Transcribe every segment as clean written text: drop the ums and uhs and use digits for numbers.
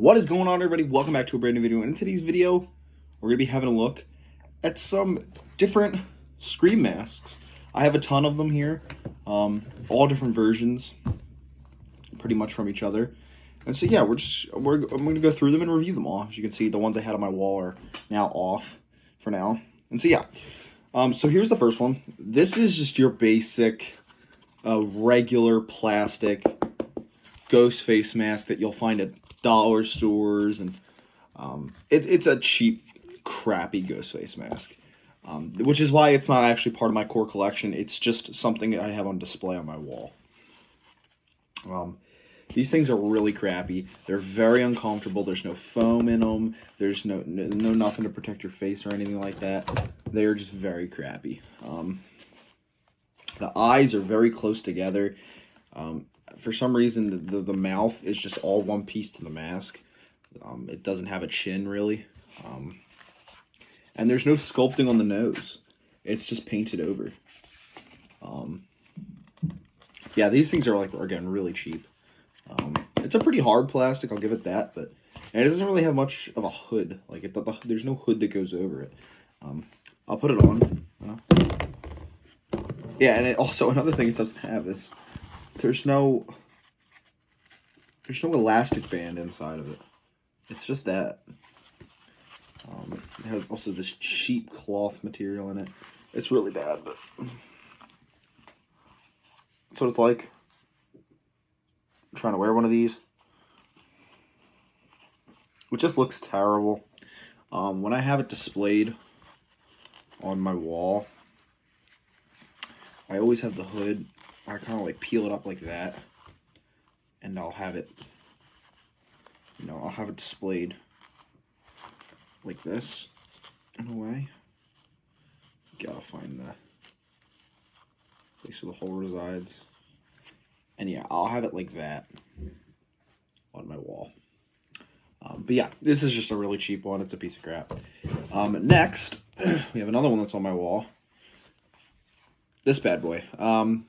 What is going on, everybody? Welcome back to a brand new video. And in today's video, we're going to be having a look at some different scream masks. I have a ton of them here, all different versions, pretty much from each other. And so yeah, I'm going to go through them and review them all. As you can see, the ones I had on my wall are now off for now. And so yeah, so here's the first one. This is just your basic, regular plastic GhostFace mask that you'll find at dollar stores, and it's a cheap, crappy GhostFace mask, which is why it's not actually part of my core collection. It's just something that I have on display on my wall. These things are really crappy. They're very uncomfortable. There's no foam in them. There's no nothing to protect your face or anything like that. They're just very crappy. The eyes are very close together. For some reason, the mouth is just all one piece to the mask. It doesn't have a chin, really. And there's no sculpting on the nose. It's just painted over. Yeah, these things are, like, again, really cheap. It's a pretty hard plastic, I'll give it that, but and it doesn't really have much of a hood. Like, there's no hood that goes over it. I'll put it on. Yeah, and also, another thing it doesn't have is there's no elastic band inside of it. It's just that. It has also this cheap cloth material in it. It's really bad, but that's what it's like. I'm trying to wear one of these. It just looks terrible. When I have it displayed on my wall, I always have the hood. I kind of like peel it up like that, and I'll have it, I'll have it displayed like this, in a way. Gotta find the place where the hole resides. And yeah, I'll have it like that on my wall. But yeah, this is just a really cheap one. It's a piece of crap. Next, we have another one that's on my wall. This bad boy.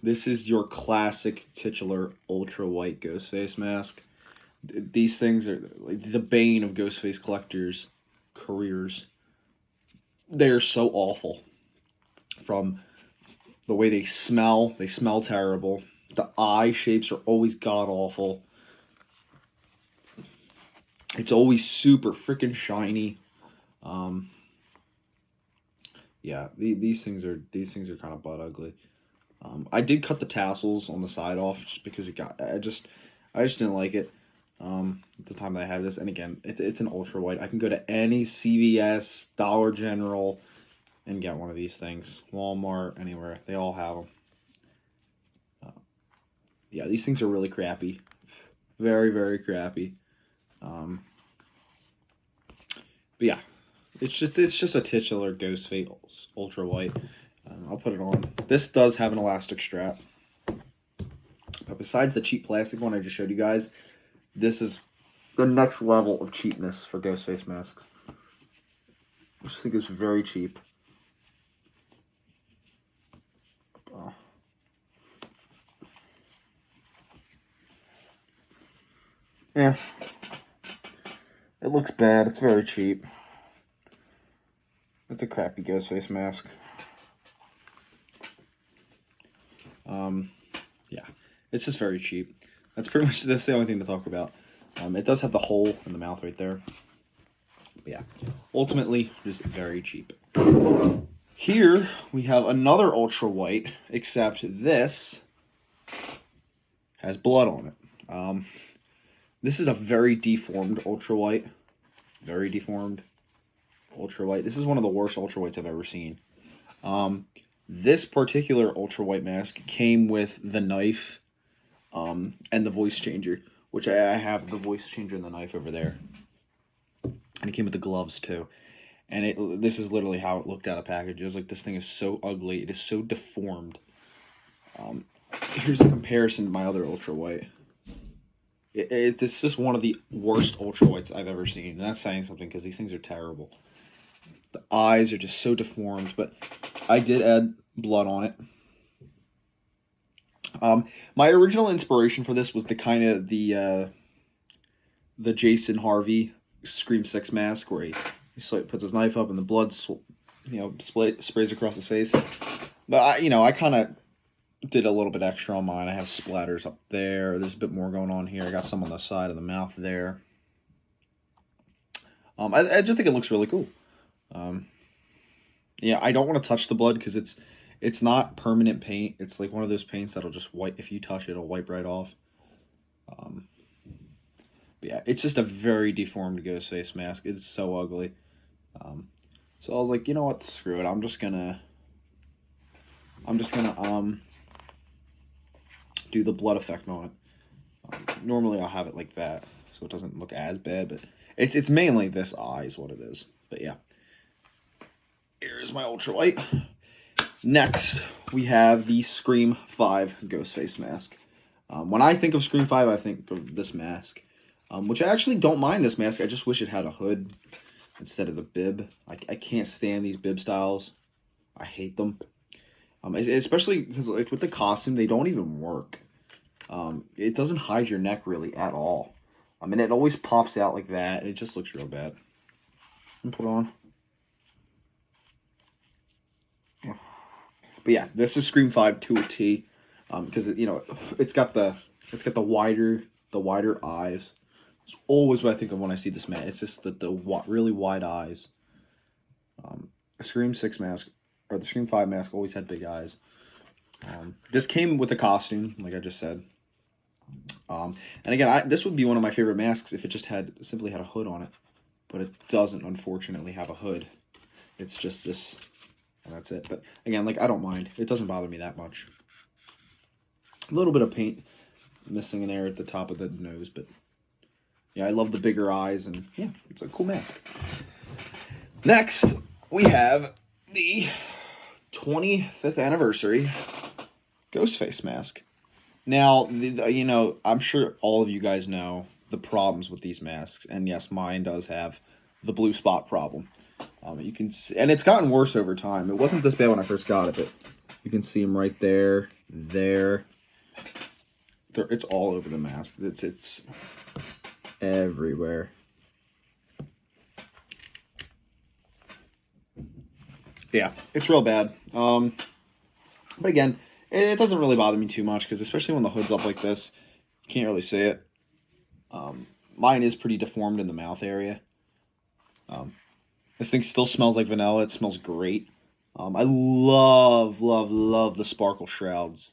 This is your classic titular ultra white GhostFace mask. These things are like the bane of GhostFace collectors' careers. They are so awful. From the way they smell terrible. The eye shapes are always god-awful. It's always super freaking shiny. Yeah, these things are kind of butt ugly. I did cut the tassels on the side off just because I just didn't like it. At the time that I had this, and again, it's an ultra white. I can go to any CVS, Dollar General, and get one of these things. Walmart, anywhere, they all have them. Yeah, these things are really crappy. Very, very crappy. But yeah, it's just a titular GhostFace ultra white. I'll put it on. This does have an elastic strap. But besides the cheap plastic one I just showed you guys, this is the next level of cheapness for GhostFace masks. I just think it's very cheap. Yeah, it looks bad. It's very cheap. It's a crappy GhostFace mask. Yeah, it's just very cheap. That's the only thing to talk about. It does have the hole in the mouth right there. But yeah, ultimately, just very cheap. Here we have another ultra white, except this has blood on it. This is a very deformed ultra white. Very deformed ultra white. This is one of the worst ultra whites I've ever seen. This particular ultra white mask came with the knife and the voice changer, which I have the voice changer and the knife over there. And it came with the gloves too. And this is literally how it looked out of package. It was like, this thing is so ugly. It is so deformed. Here's a comparison to my other ultra white. It's just one of the worst ultra whites I've ever seen. And that's saying something, because these things are terrible. The eyes are just so deformed, but I did add blood on it. My original inspiration for this was the the Jason Harvey Scream 6 mask where he puts his knife up and the blood, sprays across his face. But I kind of did a little bit extra on mine. I have splatters up there. There's a bit more going on here. I got some on the side of the mouth there. I just think it looks really cool. Yeah, I don't want to touch the blood because it's not permanent paint. It's like one of those paints that'll just wipe. If you touch it, it'll wipe right off. But yeah, it's just a very deformed Ghostface mask. It's so ugly. So I was like, you know what? Screw it. I'm just gonna do the blood effect on it. Normally I'll have it like that, so it doesn't look as bad. But it's mainly this eye is what it is. But yeah, here's my ultralight. Next, we have the Scream 5 Ghostface mask. When I think of Scream 5, I think of this mask, which I actually don't mind this mask. I just wish it had a hood instead of the bib. I can't stand these bib styles. I hate them. Especially because like with the costume, they don't even work. It doesn't hide your neck really at all. I mean, it always pops out like that. It just looks real bad. And put on. But yeah, this is Scream 5 to a T, because it's got the wider eyes. It's always what I think of when I see this mask. It's just the really wide eyes. A Scream 6 mask or the Scream 5 mask always had big eyes. This came with a costume, like I just said. And again, this would be one of my favorite masks if it just simply had a hood on it, but it doesn't, unfortunately, have a hood. It's just this. And that's it. But again, like, I don't mind. It doesn't bother me that much. A little bit of paint missing in there at the top of the nose. But yeah, I love the bigger eyes. And yeah, it's a cool mask. Next, we have the 25th anniversary Ghostface mask. Now, I'm sure all of you guys know the problems with these masks. And yes, mine does have the blue spot problem. You can see, and it's gotten worse over time. It wasn't this bad when I first got it, but you can see them right there. It's all over the mask. It's everywhere. Yeah, it's real bad. But again, it doesn't really bother me too much because especially when the hood's up like this, you can't really see it. Mine is pretty deformed in the mouth area. This thing still smells like vanilla. It smells great. I love, love, love the sparkle shrouds.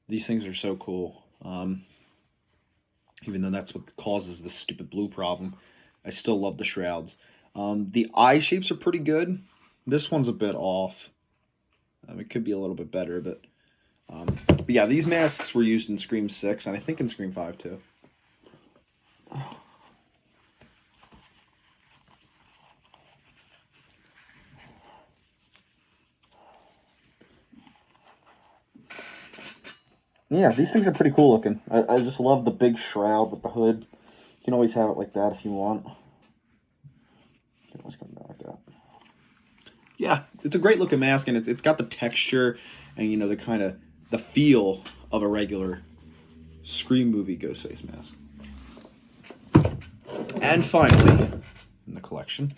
These things are so cool. Even though that's what causes this stupid blue problem, I still love the shrouds. The eye shapes are pretty good. This one's a bit off. It could be a little bit better, but yeah, these masks were used in Scream 6, and I think in Scream 5 too. Yeah, these things are pretty cool looking. I just love the big shroud with the hood. You can always have it like that if you want. You can always come down like that. Yeah, it's a great looking mask, and it's got the texture and the feel of a regular Scream movie Ghostface mask. And finally, in the collection,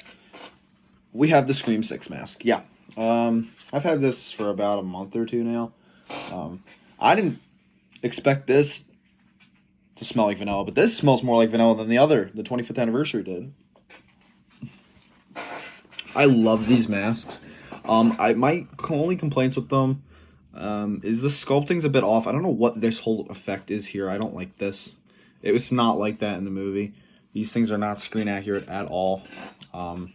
we have the Scream 6 mask. Yeah, I've had this for about a month or two now. I didn't expect this to smell like vanilla, but this smells more like vanilla than the 25th anniversary did. I love these masks. My only complaints with them is the sculpting's a bit off. I don't know what this whole effect is here. I don't like this. It was not like that in the movie. These things are not screen accurate at all. And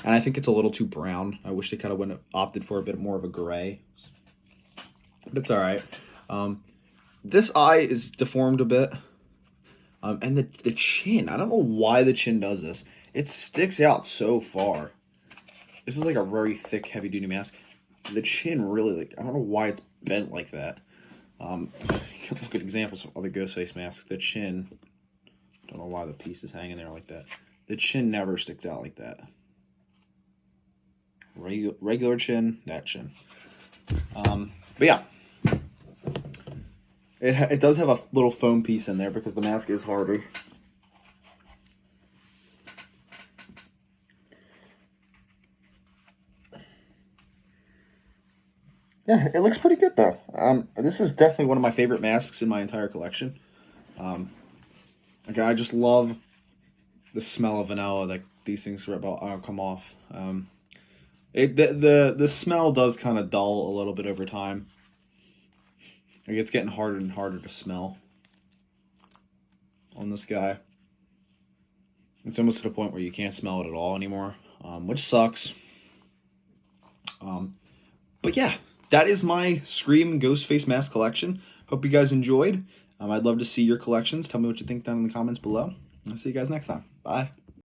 I think it's a little too brown. I wish they kind of opted for a bit more of a gray. But it's all right. This eye is deformed a bit. And the chin, I don't know why the chin does this. It sticks out so far. This is like a very thick, heavy-duty mask. The chin really, I don't know why it's bent like that. You can look at examples of other Ghostface masks. The chin, don't know why the piece is hanging there like that. The chin never sticks out like that. Regular chin, that chin. But yeah. It does have a little foam piece in there because the mask is harder. Yeah, it looks pretty good though. This is definitely one of my favorite masks in my entire collection. Okay, I just love the smell of vanilla that these things are about come off. The smell does kind of dull a little bit over time. Like it's getting harder and harder to smell on this guy. It's almost to the point where you can't smell it at all anymore, which sucks. But yeah, that is my Scream GhostFace mask collection. Hope you guys enjoyed. I'd love to see your collections. Tell me what you think down in the comments below. I'll see you guys next time. Bye.